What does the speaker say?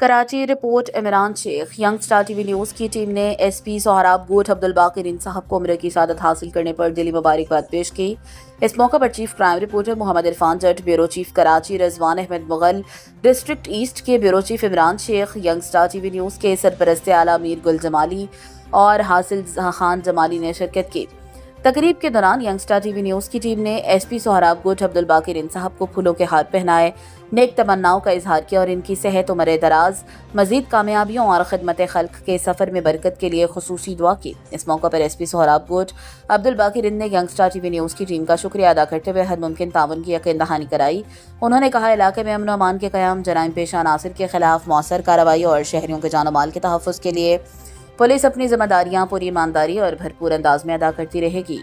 Karachi report Imran شیخ۔ Young star T V news کی team نے S P Sohrab گوٹ عبدالباقر صاحب کو عمرے کی سعادت حاصل کرنے پر دلی مبارکباد پیش کی۔ اس موقع پر چیف کرائم رپورٹر محمد عرفان جٹ، bureau chief Karachi Rizwan Ahmed Mughal, district asset کے بیورو چیف عمران شیخ، young star T V news کے سرپرست اعلیٰ میر گل جمالی اور حاصل خان جمالی نے شرکت کی۔ تقریب کے دوران young star T V news کی ٹیم نے ایس پی سہراب گوٹ عبدالباقر صاحب کو پھولوں کے ہار پہنائے، نیک تمناؤں کا اظہار کیا اور ان کی صحت، عمر دراز، مزید کامیابیوں اور خدمت خلق کے سفر میں برکت کے لیے خصوصی دعا کی۔ اس موقع پر ایس پی سہراب گوٹ عبدالباقر نے young star T V news کی ٹیم کا شکریہ ادا کرتے ہوئے ہر ممکن تعاون کی یقین دہانی کرائی۔ انہوں نے کہا علاقے میں امن و امان کے قیام، جرائم پیشہ عناصر کے خلاف مؤثر کارروائی اور شہریوں کے جان و مال کے تحفظ کے لیے پولیس اپنی ذمہ داریاں پوری ایمانداری اور بھرپور انداز میں ادا کرتی رہے گی۔